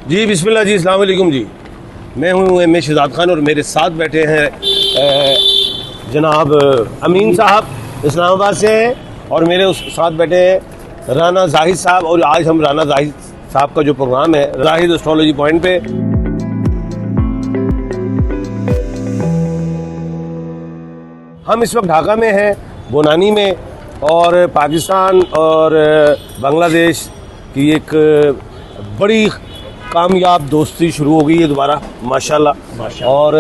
जी बिस्मिल्लाह जी, अस्सलाम वालेकुम जी। मैं हूँ एम ए शहजाद खान और मेरे साथ बैठे हैं जनाब अमीन साहब इस्लामाबाद से हैं और मेरे उस साथ बैठे हैं राना जाहिद साहब। और आज हम राना जाहिद साहब का जो प्रोग्राम है जाहिद एस्ट्रोलॉजी पॉइंट पे, हम इस वक्त ढाका में हैं, बोनानी में, और पाकिस्तान और बांग्लादेश की एक बड़ी कामयाब दोस्ती शुरू हो गई है दोबारा माशाल्लाह। और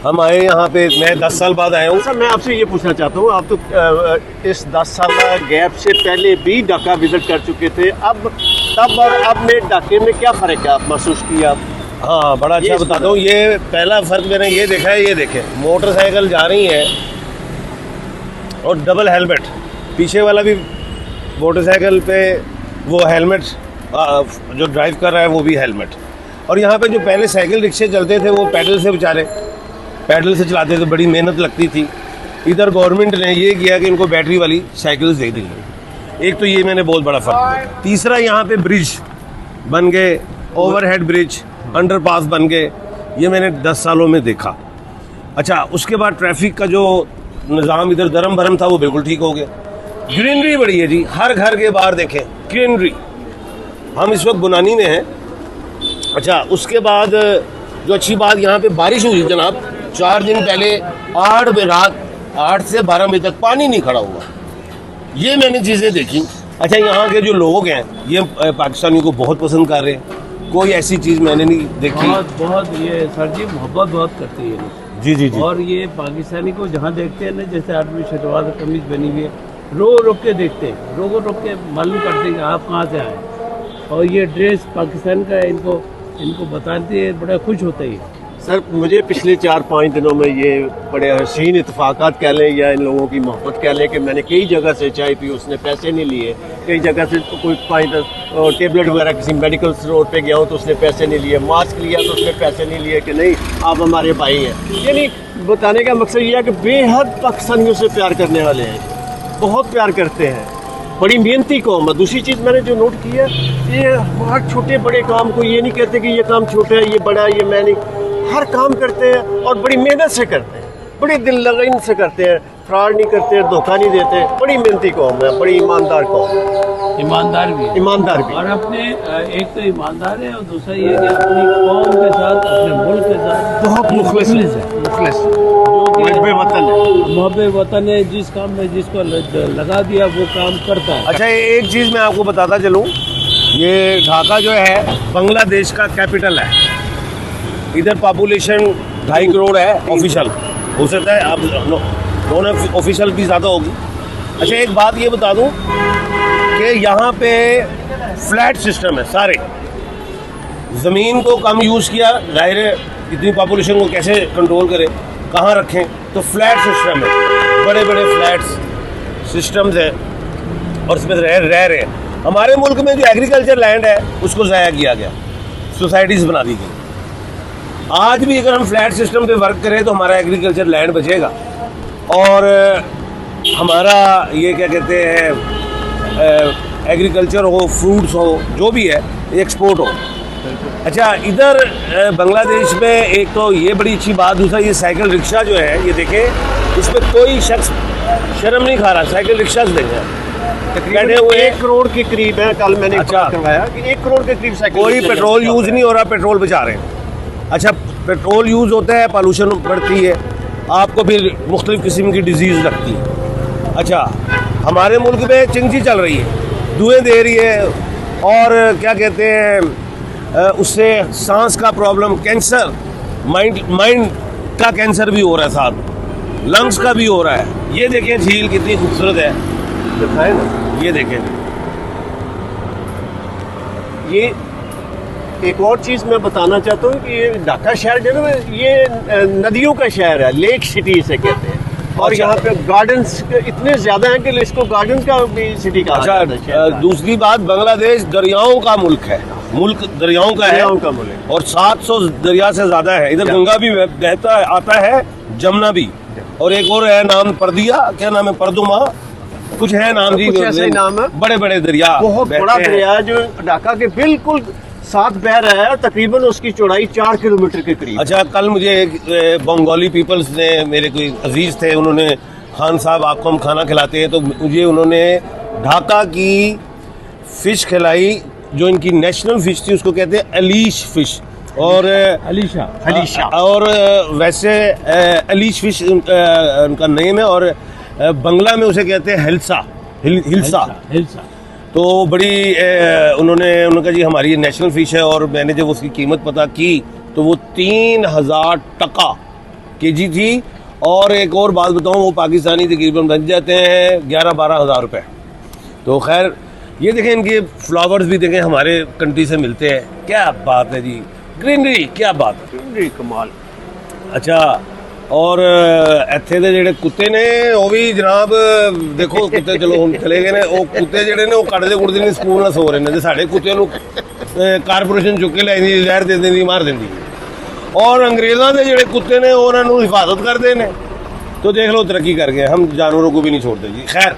हम आए यहाँ पे, मैं 10 साल बाद आया हूँ। सर मैं आपसे ये पूछना चाहता हूँ, आप तो इस 10 साल गैप से पहले भी ढाका विजिट कर चुके थे, अब तब और अब में ढाके में क्या फ़र्क है आप महसूस किया आप? हाँ, बड़ा अच्छा बताता हूँ। ये पहला फ़र्क मैंने ये देखा है, ये देखें मोटरसाइकिल जा रही है और डबल हेलमेट, पीछे वाला भी मोटरसाइकिल पे वो हेलमेट, जो ड्राइव कर रहा है वो भी हेलमेट। और यहाँ पे जो पहले साइकिल रिक्शे चलते थे वो पैडल से बेचारे पैडल से चलाते थे, बड़ी मेहनत लगती थी। इधर गवर्नमेंट ने ये किया कि इनको बैटरी वाली साइकिल्स दे दी। एक तो ये मैंने बहुत बड़ा फ़र्क देखा। तीसरा, यहाँ पे ब्रिज बन गए, ओवरहेड ब्रिज, अंडरपास बन गए, ये मैंने 10 सालों में देखा। अच्छा, उसके बाद ट्रैफिक का जो निज़ाम इधर दरम भरम था वो बिल्कुल ठीक हो गया। ग्रीनरी बड़ी है जी, हर घर के बाहर देखें ग्रीनरी। हम इस वक्त बुनानी में हैं। अच्छा, उसके बाद जो अच्छी बात, यहाँ पे बारिश हुई जनाब 4 दिन पहले, रात 8 से 12 बजे तक पानी नहीं खड़ा हुआ। ये मैंने चीज़ें देखी। अच्छा, यहाँ के जो लोग हैं ये पाकिस्तानियों को बहुत पसंद कर रहे हैं, कोई ऐसी चीज़ मैंने नहीं देखी। बहुत ये सर जी मोहब्बत बहुत करती है जी जी जी। और ये पाकिस्तानी को जहाँ देखते हैं ना, जैसे आदमी शलवार कमीज बनी हुई है, रोक के देखते हैं, रोक के मालूम करते हैं कि आप कहाँ से आए। और ये ड्रेस पाकिस्तान का है, इनको बताते हैं, बड़ा खुश होता है। सर मुझे पिछले 4-5 दिनों में ये बड़े हसीन इत्तेफाकात कह लें या इन लोगों की मोहब्बत कह लें कि मैंने कई जगह से चाय पी, उसने पैसे नहीं लिए। कई जगह से कोई 5 टेबलेट वगैरह किसी मेडिकल स्टोर पे गया हूँ तो उसने पैसे नहीं लिए, मास्क लिया तो उसने पैसे नहीं लिए कि नहीं आप हमारे भाई हैं। यानी बताने का मकसद ये है कि बेहद पाकिस्तानियों से प्यार करने वाले हैं, बहुत प्यार करते हैं, बड़ी मेहनती कौम है। दूसरी चीज़ मैंने जो नोट की है, ये हर छोटे बड़े काम को ये नहीं कहते कि ये काम छोटा है, ये बड़ा है, ये मैं नहीं, हर काम करते हैं और बड़ी मेहनत से करते हैं, बड़ी दिल लगन से करते हैं, फ्रॉड नहीं करते, धोखा नहीं देते, बड़ी मेहनती कौम है, बड़ी ईमानदार कौम है। ईमानदार भी है, ईमानदार भी। और अपने एक तो ईमानदार है और दूसरा ये कि अपनी कौम के साथ, अपने मुल्क के साथ बहुत मुखलिस है, मुखलिस मोहब्बत वतन है। जिस काम में जिसको लगा दिया वो काम करता है। अच्छा, एक चीज़ मैं आपको बताता चलूँ, ये ढाका जो है बांग्लादेश का कैपिटल है। इधर पॉपुलेशन 2.5 करोड़ है ऑफिशियल, हो सकता है आप नॉन ऑफिशियल भी ज़्यादा होगी। अच्छा, एक बात ये बता दूं कि यहाँ पे फ्लैट सिस्टम है, सारे ज़मीन को कम यूज़ किया, जाहिर है इतनी पॉपुलेशन को कैसे कंट्रोल करें, कहाँ रखें, तो फ्लैट सिस्टम है, बड़े बड़े फ्लैट्स सिस्टम्स हैं और उसमें रह रहे हैं। हमारे मुल्क में जो एग्रीकल्चर लैंड है उसको ज़ाया किया गया, सोसाइटीज़ बना दी गई। आज भी अगर हम फ्लैट सिस्टम पे वर्क करें तो हमारा एग्रीकल्चर लैंड बचेगा और हमारा ये क्या कहते हैं एग्रीकल्चर हो, फ्रूट्स हो, जो भी है एक्सपोर्ट हो। अच्छा, इधर बांग्लादेश में एक तो ये बड़ी अच्छी बात, दूसरा ये साइकिल रिक्शा जो है, ये देखें इस पर कोई शख्स शर्म नहीं खा रहा, साइकिल रिक्शा देंगे बैठे हुए 1 करोड़ के करीब है। कल मैंने करवाया कि 1 करोड़ के करीब साइकिल, कोई पेट्रोल यूज़ नहीं हो रहा, पेट्रोल बचा रहे हैं। अच्छा, पेट्रोल यूज़ होता है, पॉल्यूशन बढ़ती है, आपको फिर मुख्तलिफ़ किस्म की डिजीज़ लगती है। अच्छा, हमारे मुल्क में चिंची चल रही है, धुएँ दे रही है और क्या कहते हैं उससे सांस का प्रॉब्लम, कैंसर, माइंड का कैंसर भी हो रहा है, साथ लंग्स का भी हो रहा है। ये देखें झील कितनी खूबसूरत है, दिखाए ना, ये देखें। ये एक और चीज़ मैं बताना चाहता हूँ कि ये ढाका शहर जो है ये नदियों का शहर है, लेक सिटी इसे कहते हैं। और यहाँ पे गार्डन्स इतने ज़्यादा हैं कि इसको गार्डन का भी सिटी कहा जाता है। दूसरी बात, बांग्लादेश दरियाओं का मुल्क है, मुल्क दरियाओं का है और 700 दरिया से ज़्यादा है। इधर गंगा भी बहता आता है, जमुना भी, और एक और है नाम परदिया, क्या नाम है, परदुमा, कुछ है नाम जी, कुछ ऐसे नाम है। बड़े बड़े दरिया, बहुत बड़ा दरिया जो ढाका के बिल्कुल साथ बह रहा है और तकरीबन उसकी चौड़ाई 4 किलोमीटर के करीब। अच्छा, कल मुझे एक बंगाली पीपल्स ने, मेरे कोई अजीज थे, उन्होंने, खान साहब आपको हम खाना खिलाते हैं, तो मुझे उन्होंने ढाका की फ़िश खिलाई, जो इनकी नेशनल फ़िश थी, उसको कहते हैं अलीश फ़िश, और अलीशा और वैसे अलीश फ़िश उनका नेम है, और बंगला में उसे कहते हैं हिल्सा। तो बड़ी उन्होंने कहा जी हमारी ये नेशनल फ़िश है, और मैंने जब उसकी कीमत पता की तो वो 3000 टका केजी थी। और एक और बात बताऊं, वो पाकिस्तानी तकरीबन बन जाते हैं 11-12 हज़ार रुपये। तो खैर ये देखें, इनके फ्लावर्स भी देखें हमारे कंट्री से मिलते हैं, क्या बात है जी, ग्रीनरी, क्या बात है, ग्रीनरी कमाल। अच्छा, और ਇੱਥੇ ਦੇ ਜਿਹੜੇ ਕੁੱਤੇ ਨੇ ਉਹ ਵੀ ਜਨਾਬ ਦੇਖੋ, ਕੁੱਤੇ ਚਲੋ ਹੁਣ ਚਲੇ ਗਏ ਨੇ, ਉਹ ਕੁੱਤੇ ਜਿਹੜੇ ਨੇ ਉਹ ਕੱਢਦੇ ਕੁੱਟਦੇ ਨਹੀਂ, ਸਕੂਲ ਨਾਲ ਸੋ ਰਹੇ ਨੇ, ਤੇ ਸਾਡੇ ਕੁੱਤਿਆਂ ਨੂੰ ਕਾਰਪੋਰੇਸ਼ਨ ਚੁੱਕ ਕੇ ਲੈ ਜਾਂਦੀ, ਜ਼ਹਿਰ ਦੇ ਦਿੰਦੀ, ਮਾਰ ਦਿੰਦੀ। ਔਰ ਅੰਗਰੇਜ਼ਾਂ ਦੇ ਜਿਹੜੇ ਕੁੱਤੇ ਨੇ ਉਹਨਾਂ ਨੂੰ ਹਿਫਾਜ਼ਤ ਕਰਦੇ ਨੇ। तो देख लो, तरक्की कर गए, हम जानवरों को भी नहीं छोड़ते जी। खैर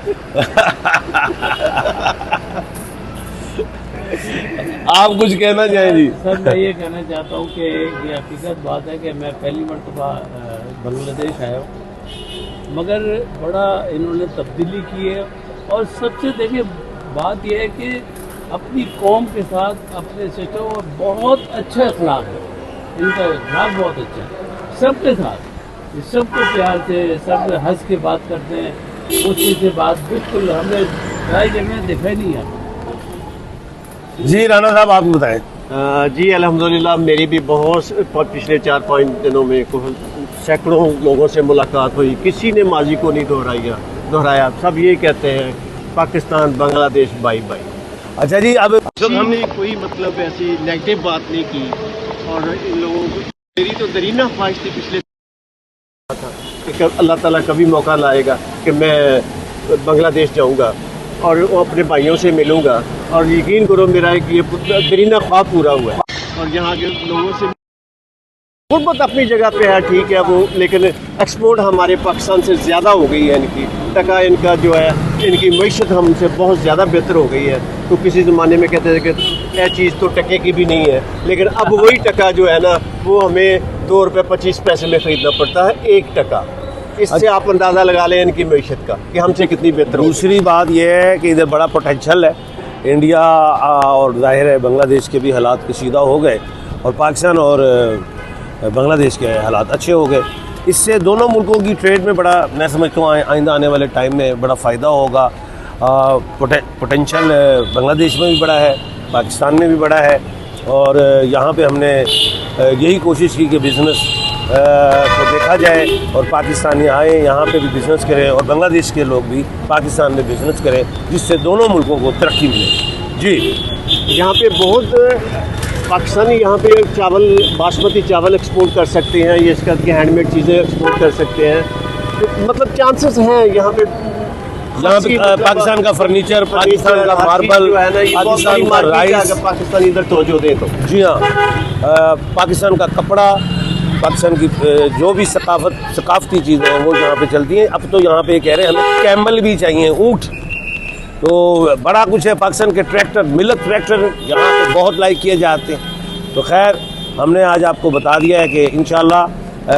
आप कुछ कहना चाहें जी? सर मैं ये कहना चाहता हूँ कि ये हकीकत बात है कि मैं पहली मरतबा बांग्लादेश आया हूँ, मगर बड़ा इन्होंने तब्दीली की है। और सबसे देखिए बात यह है कि अपनी कौम के साथ अपने सिस्टम और बहुत अच्छा अखलाक है, इनका अखलाक बहुत अच्छा है सबके साथ, सबको प्यार से, सब हंस के बात करते हैं, गुस्से से बात बिल्कुल हमने कई जगह देखा ही नहीं है। जी राना साहब, आप बताएं। जी अल्हम्दुलिल्लाह, मेरी भी बहुत पिछले 4-5 दिनों में सैकड़ों लोगों से मुलाकात हुई, किसी ने माजी को नहीं दोहराया। सब ये कहते हैं पाकिस्तान बांग्लादेश बाई बाई। अच्छा जी, अब हमने कोई मतलब ऐसी नेगेटिव बात नहीं की, और इन लोगों को मेरी तो दरीना ख्वाहिश थी पिछले था कि अल्लाह ताला कभी मौका लाएगा कि मैं बांग्लादेश जाऊंगा और वो अपने भाइयों से मिलूंगा, और यकीन करो मेरा एक ये दरीना ख्वाब पूरा हुआ है। और यहाँ के लोगों से गुर्बत अपनी जगह पे है, ठीक है वो, लेकिन एक्सपोर्ट हमारे पाकिस्तान से ज़्यादा हो गई है, इनकी टका, इनका जो है, इनकी मईशत हमसे बहुत ज़्यादा बेहतर हो गई है। तो किसी ज़माने में कहते थे कि यह चीज़ तो टके की भी नहीं है, लेकिन अब वही टका जो है ना, वो हमें 2 रुपये 25 पैसे में ख़रीदना पड़ता है, 1 टका। इससे आप अंदाज़ा लगा लें इनकी मईशत का कि हमसे कितनी बेहतर। दूसरी बात यह है कि इधर बड़ा पोटेंशल है, इंडिया और जाहिर है बांग्लादेश के भी हालात कशीदा हो गए, और पाकिस्तान और बांग्लादेश के हालात अच्छे हो गए। इससे दोनों मुल्कों की ट्रेड में बड़ा, मैं समझता हूँ आइंदा आने वाले टाइम में बड़ा फ़ायदा होगा। पोटेंशल बांग्लादेश में भी बड़ा है, पाकिस्तान में भी बड़ा है, और यहाँ पे हमने यही कोशिश की कि बिज़नेस को देखा जाए, और पाकिस्तानी आए यहाँ पे भी बिज़नेस करें, और बांग्लादेश के लोग भी पाकिस्तान में बिज़नेस करें, जिससे दोनों मुल्कों को तरक्की मिले। जी, यहाँ पे बहुत पाकिस्तानी यहाँ पे चावल, बासमती चावल एक्सपोर्ट कर सकते हैं, ये इसका हैंडमेड चीज़ें एक्सपोर्ट कर सकते हैं, तो मतलब चांसेस हैं यहाँ पे पाकिस्तान का फर्नीचर, पाकिस्तान का मार्बल, पाकिस्तान का राइस, पाकिस्तान इधर तवज्जो दे तो। जी हाँ, पाकिस्तान का कपड़ा, पाकिस्तान की जो भी सकाफती चीज़ें हैं वो यहाँ पे चलती हैं। अब तो यहाँ पे कह रहे हैं हमें कैमल भी चाहिए, ऊँट, तो बड़ा कुछ है। पाकिस्तान के ट्रैक्टर, मिलत ट्रैक्टर यहाँ पे बहुत लाइक किए जाते हैं। तो खैर हमने आज आपको बता दिया है कि इंशाल्लाह